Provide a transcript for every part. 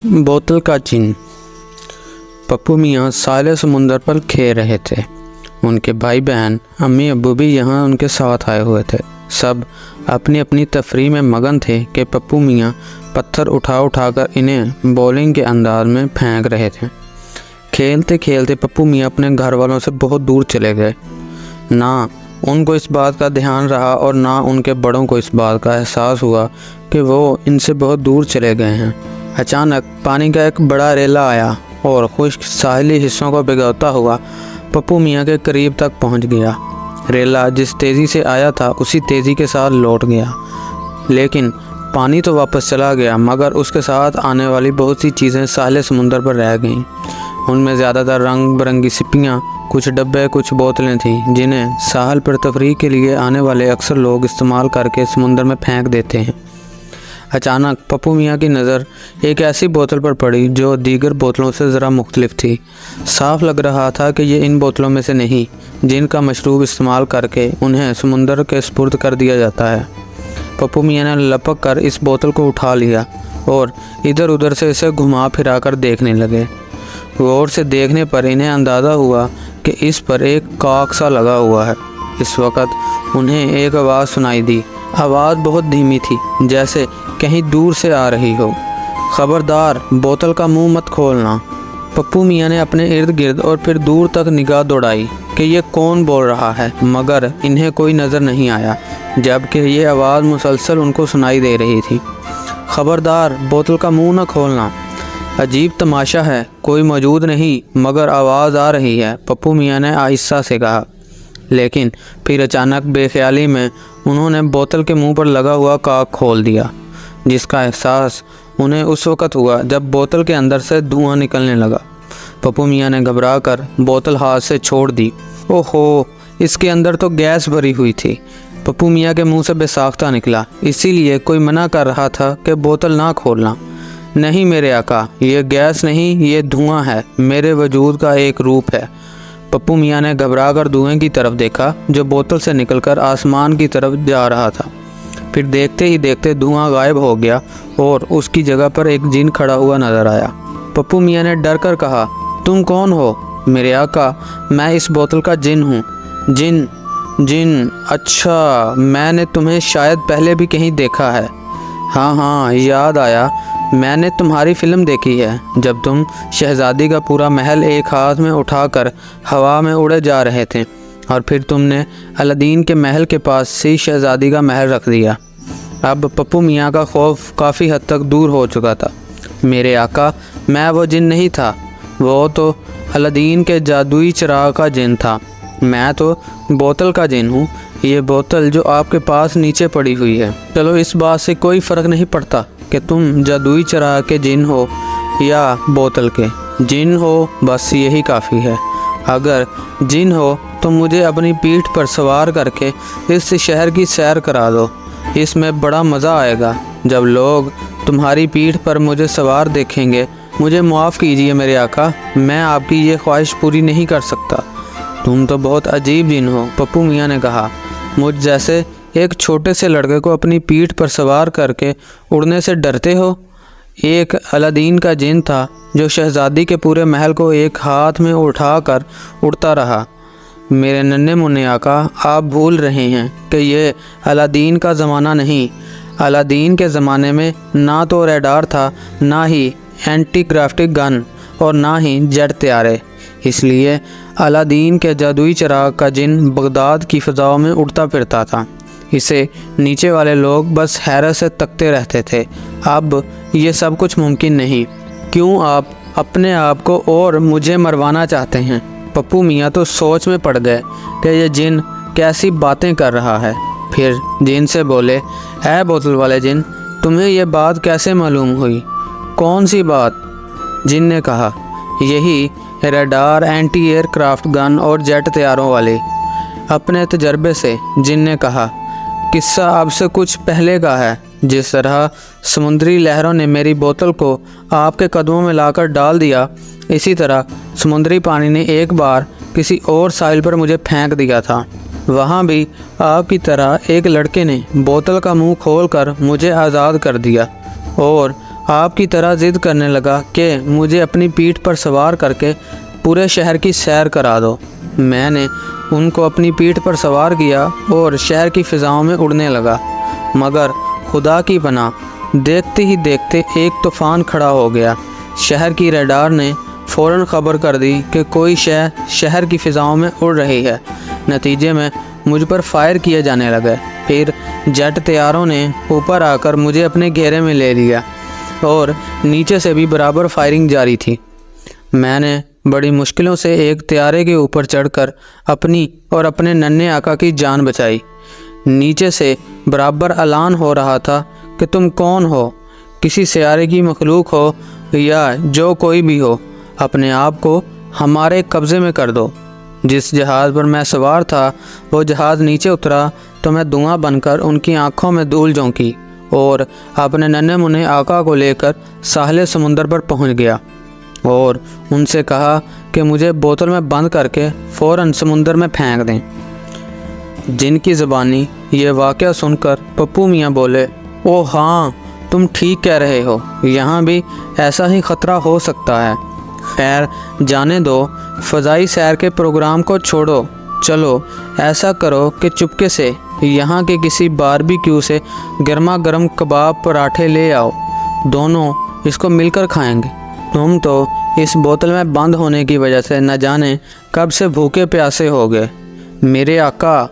बोतल का जिन। पप्पू मियाँ साहिल समुंदर पर खेल रहे थे। उनके भाई बहन, अम्मी अब्बू भी यहाँ उनके साथ आए हुए थे। सब अपनी अपनी तफरीह में मगन थे कि पप्पू मियाँ पत्थर उठाकर इन्हें बॉलिंग के अंदाज में फेंक रहे थे। खेलते खेलते पप्पू मियाँ अपने घर वालों से बहुत दूर चले गए। ना उनको इस बात का ध्यान रहा और ना उनके बड़ों को इस बात का एहसास हुआ कि वो इनसे बहुत दूर चले गए हैं। अचानक पानी का एक बड़ा रेला आया और खुश्क साहिली हिस्सों को भिगोता हुआ पप्पू मियाँ के करीब तक पहुँच गया। रेला जिस तेज़ी से आया था उसी तेज़ी के साथ लौट गया, लेकिन पानी तो वापस चला गया, मगर उसके साथ आने वाली बहुत सी चीज़ें साहिल समुंदर पर रह गईं। उनमें ज़्यादातर रंग बिरंगी सिप्पियाँ, कुछ डब्बे, कुछ बोतलें थीं जिन्हें साहल पर तफरीह के लिए आने वाले अक्सर लोग इस्तेमाल करके समुंदर में फेंक देते हैं। अचानक पप्पू मियाँ की नज़र एक ऐसी बोतल पर पड़ी जो दीगर बोतलों से ज़रा मुख्तलिफ थी। साफ लग रहा था कि ये इन बोतलों में से नहीं जिनका मशरूब इस्तेमाल करके उन्हें समुंदर के सुपुर्द कर दिया जाता है। पप्पू मियाँ ने लपक कर इस बोतल को उठा लिया और इधर उधर से इसे घुमा फिरा कर देखने लगे। गौर से देखने पर इन्हें अंदाज़ा हुआ कि इस पर एक कॉक सा लगा हुआ है। इस वक्त उन्हें एक आवाज़ सुनाई दी। आवाज़ बहुत धीमी थी, जैसे कहीं दूर से आ रही हो। ख़बरदार, बोतल का मुंह मत खोलना। पप्पू मियाँ ने अपने इर्द गिर्द और फिर दूर तक निगाह दौड़ाई कि ये कौन बोल रहा है, मगर इन्हें कोई नज़र नहीं आया, जबकि ये आवाज़ मुसलसल उनको सुनाई दे रही थी। ख़बरदार, बोतल का मुंह न खोलना। अजीब तमाशा है, कोई मौजूद नहीं मगर आवाज़ आ रही है, पप्पू मियाँ ने आहिस्ता से कहा। लेकिन फिर अचानक बेख्याली में उन्होंने बोतल के मुंह पर लगा हुआ कॉक खोल दिया, जिसका एहसास उन्हें उस वक़्त हुआ जब बोतल के अंदर से धुआं निकलने लगा। पप्पू मियाँ ने घबरा कर बोतल हाथ से छोड़ दी। ओहो, इसके अंदर तो गैस भरी हुई थी। पप्पू मियाँ के मुंह से बेसाख्ता निकला, इसीलिए कोई मना कर रहा था कि बोतल ना खोलना। नहीं मेरे आका, ये गैस नहीं, ये धुआं है, मेरे वजूद का एक रूप है। पप्पू मियाँ ने घबरा कर धुएँ की तरफ देखा जो बोतल से निकलकर आसमान की तरफ जा रहा था। फिर देखते ही देखते धुआं गायब हो गया और उसकी जगह पर एक जिन खड़ा हुआ नजर आया। पप्पू मियाँ ने डर कर कहा, तुम कौन हो? मेरे आका, मैं इस बोतल का जिन हूँ। जिन? जिन? अच्छा, मैंने तुम्हें शायद पहले भी कहीं देखा है। हाँ, याद आया, मैंने तुम्हारी फ़िल्म देखी है, जब तुम शहज़ादी का पूरा महल एक हाथ में उठाकर हवा में उड़े जा रहे थे और फिर तुमने अलादीन के महल के पास से शहज़ादी का महल रख दिया। अब पप्पू मियाँ का खौफ काफ़ी हद तक दूर हो चुका था। मेरे आका, मैं वो जिन नहीं था, वो तो अलादीन के जादुई चिराग का जिन था। मैं तो बोतल का जिन हूँ, ये बोतल जो आपके पास नीचे पड़ी हुई है। चलो, इस बात से कोई फ़र्क नहीं पड़ता कि तुम जादुई चिराग के जिन हो या बोतल के जिन हो, बस यही काफ़ी है। अगर जिन हो तो मुझे अपनी पीठ पर सवार करके इस शहर की सैर करा दो, इसमें बड़ा मज़ा आएगा। जब लोग तुम्हारी पीठ पर मुझे सवार देखेंगे, मुझे माफ़ कीजिए मेरे आका, मैं आपकी ये ख्वाहिश पूरी नहीं कर सकता। तुम तो बहुत अजीब जिन हो, पप्पू मियाँ ने कहा। मुझ जैसे एक छोटे से लड़के को अपनी पीठ पर सवार करके उड़ने से डरते हो? एक अलादीन का जिन था जो शहज़ादी के पूरे महल को एक हाथ में उठाकर उड़ता रहा। मेरे नन्हे मुन्ने आका, आप भूल रहे हैं कि ये अलादीन का ज़माना नहीं। अलादीन के ज़माने में ना तो रेडार था, ना ही एंटी ग्राफ्टिक गन और ना ही जेट तैयारे। इसलिए अलादीन के जादुई चिराग का जिन बगदाद की फ़ज़ाओं में उड़ता फिरता था। इसे नीचे वाले लोग बस हैरत से तकते रहते थे। अब ये सब कुछ मुमकिन नहीं। क्यों आप अपने आप को और मुझे मरवाना चाहते हैं? पप्पू मियाँ तो सोच में पड़ गए कि ये जिन कैसी बातें कर रहा है। फिर जिन से बोले, ऐ बोतल वाले जिन, तुम्हें ये बात कैसे मालूम हुई? कौन सी बात? जिन ने कहा, यही रडार, एंटी एयरक्राफ्ट गन और जेट तैयारों वाले। अपने तजर्बे से जिन ने कहा, किस्सा आपसे कुछ पहले का है। जिस तरह समुद्री लहरों ने मेरी बोतल को आपके कदमों में लाकर डाल दिया, इसी तरह समुद्री पानी ने एक बार किसी और साहिल पर मुझे फेंक दिया था। वहाँ भी आपकी तरह एक लड़के ने बोतल का मुंह खोलकर मुझे आज़ाद कर दिया और आपकी तरह ज़िद करने लगा कि मुझे अपनी पीठ पर सवार करके पूरे शहर की सैर करा दो। मैंने उनको अपनी पीठ पर सवार किया और शहर की फ़िज़ाओं में उड़ने लगा, मगर खुदा की पनाह देखते ही देखते एक तूफ़ान खड़ा हो गया। शहर की रडार ने फ़ौरन ख़बर कर दी कि कोई शहर की फ़िज़ाओं में उड़ रही है। नतीजे में मुझ पर फायर किए जाने लगे। फिर जेट तैयारों ने ऊपर आकर मुझे अपने घेरे में ले लिया और नीचे से भी बराबर फायरिंग जारी थी। मैंने बड़ी मुश्किलों से एक तैयारे के ऊपर चढ़कर अपनी और अपने नन्हे आका की जान बचाई। नीचे से बराबर ऐलान हो रहा था कि तुम कौन हो, किसी सैयारे की मखलूक हो या जो कोई भी हो, अपने आप को हमारे कब्ज़े में कर दो। जिस जहाज़ पर मैं सवार था वो जहाज़ नीचे उतरा तो मैं धुआं बनकर उनकी आंखों में धूल झोंकी और अपने नन्हे मुन्ने आका को लेकर साहिल समुंदर पर पहुंच गया और उनसे कहा कि मुझे बोतल में बंद करके फ़ौरन समुंदर में फेंक दें। जिनकी ज़बानी ये वाक़या सुनकर पप्पू मियाँ बोले, ओ हाँ, तुम ठीक कह रहे हो, यहाँ भी ऐसा ही ख़तरा हो सकता है। खैर जाने दो, फ़ज़ाई सैर के प्रोग्राम को छोड़ो। चलो ऐसा करो कि चुपके से यहाँ के किसी बारबेक्यू से गर्मा गर्म कबाब पराठे ले आओ, दोनों इसको मिलकर खाएंगे। तुम तो इस बोतल में बंद होने की वजह से न जाने कब से भूखे प्यासे हो गए। मेरे आका,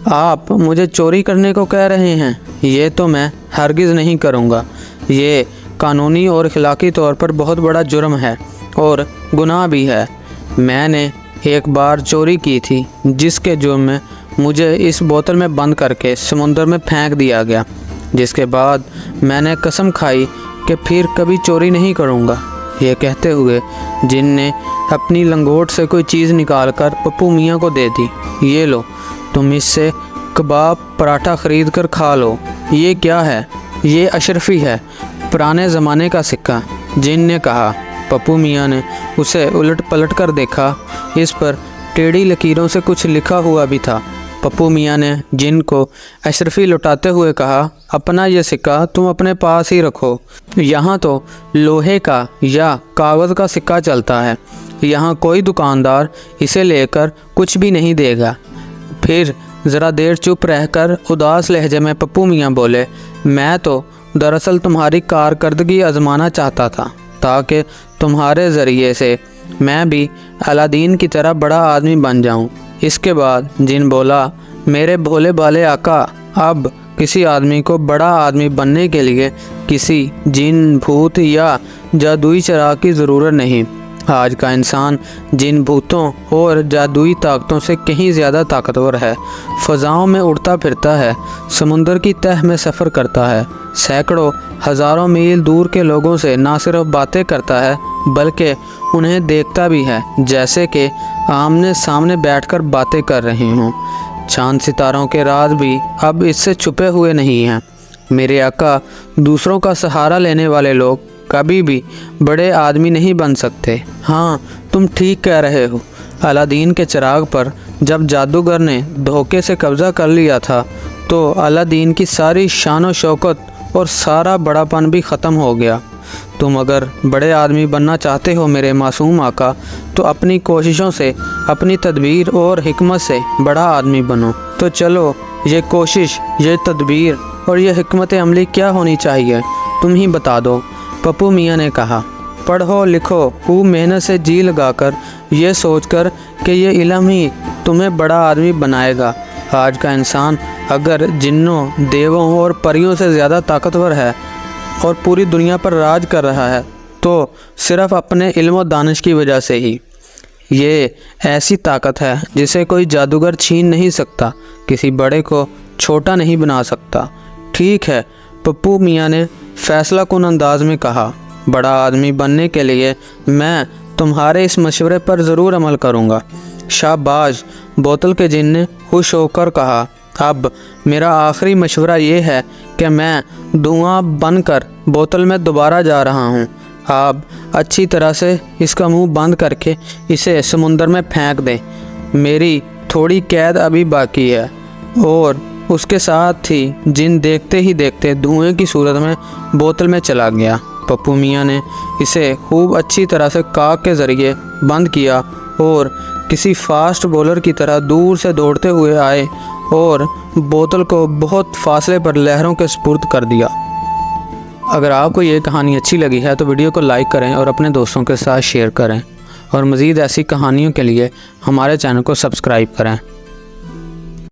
आप मुझे चोरी करने को कह रहे हैं? ये तो मैं हरगिज़ नहीं करूँगा। ये कानूनी और अखलाकी तौर पर बहुत बड़ा जुर्म है और गुनाह भी है। मैंने एक बार चोरी की थी जिसके जुर्म में मुझे इस बोतल में बंद करके समुंदर में फेंक दिया गया, जिसके बाद मैंने कसम खाई कि फिर कभी चोरी नहीं करूँगा। ये कहते हुए जिन ने अपनी लंगोट से कोई चीज़ निकालकर पप्पू मियाँ को दे दी। ये लो, तुम इससे कबाब पराठा ख़रीद कर खा लो। ये क्या है? ये अशरफी है, पुराने ज़माने का सिक्का। जिन ने कहा। पप्पू मियाँ ने उसे उलट पलट कर देखा। इस पर टेढ़ी लकीरों से कुछ लिखा हुआ भी था। पप्पू मियाँ ने जिन को अशरफी लौटाते हुए कहा, अपना ये सिक्का तुम अपने पास ही रखो। यहाँ तो लोहे का या कागज़ का सिक्का चलता है। यहाँ कोई दुकानदार इसे लेकर कुछ भी नहीं देगा। फिर ज़रा देर चुप रहकर उदास लहजे में पप्पू मियाँ बोले, मैं तो दरअसल तुम्हारी कारकर्दगी आजमाना चाहता था ताकि तुम्हारे ज़रिए से मैं भी अलादीन की तरह बड़ा आदमी बन जाऊं। इसके बाद जिन बोला, मेरे भोले भाले आका, अब किसी आदमी को बड़ा आदमी बनने के लिए किसी जिन भूत या जादुई चिराग की ज़रूरत नहीं। आज का इंसान जिन भूतों और जादुई ताकतों से कहीं ज़्यादा ताकतवर है। फ़ज़ाओं में उड़ता फिरता है, समुंदर की तह में सफ़र करता है, सैकड़ों हज़ारों मील दूर के लोगों से ना सिर्फ बातें करता है बल्कि उन्हें देखता भी है, जैसे कि आमने सामने बैठकर बातें कर रहे हों। चांद सितारों के राज भी अब इससे छुपे हुए नहीं हैं। मेरे आका, दूसरों का सहारा लेने वाले लोग कभी भी बड़े आदमी नहीं बन सकते। हाँ, तुम ठीक कह रहे हो। अलादीन के चिराग पर जब जादूगर ने धोखे से कब्ज़ा कर लिया था तो अलादीन की सारी शान और शौकत और सारा बड़ापन भी ख़त्म हो गया। तुम अगर बड़े आदमी बनना चाहते हो मेरे मासूम आका, तो अपनी कोशिशों से, अपनी तदबीर और हिकमत से बड़ा आदमी बनो। तो चलो, ये कोशिश, ये तदबीर और ये हिकमत अमली क्या होनी चाहिए, तुम ही बता दो। पप्पू मियाँ ने कहा, पढ़ो लिखो, खूब मेहनत से जी लगाकर, ये सोचकर कि ये इल्म ही तुम्हें बड़ा आदमी बनाएगा। आज का इंसान अगर जिन्नों, देवों और परियों से ज़्यादा ताकतवर है और पूरी दुनिया पर राज कर रहा है तो सिर्फ़ अपने इल्म और दानिश की वजह से ही। ये ऐसी ताकत है जिसे कोई जादूगर छीन नहीं सकता, किसी बड़े को छोटा नहीं बना सकता। ठीक है, पप्पू मियाँ ने फैसला कुन अंदाज में कहा, बड़ा आदमी बनने के लिए मैं तुम्हारे इस मशवरे पर ज़रूर अमल करूँगा। शाबाश, बोतल के जिन ने खुश होकर कहा, अब मेरा आखिरी मशवरा ये है कि मैं धुआं बनकर बोतल में दोबारा जा रहा हूँ। आप अच्छी तरह से इसका मुंह बंद करके इसे समुंदर में फेंक दें। मेरी थोड़ी कैद अभी बाकी है। और उसके साथ ही जिन देखते ही देखते धुएं की सूरत में बोतल में चला गया। پپو میاں نے اسے خوب اچھی طرح سے کاک کے ذریعے بند کیا اور کسی فاسٹ بولر کی طرح دور سے دوڑتے ہوئے آئے اور بوتل کو بہت فاصلے پر لہروں کے سپرد کر دیا۔ اگر آپ کو یہ کہانی اچھی لگی ہے تو ویڈیو کو لائک کریں اور اپنے دوستوں کے ساتھ شیئر کریں، اور مزید ایسی کہانیوں کے لیے ہمارے چینل کو سبسکرائب کریں۔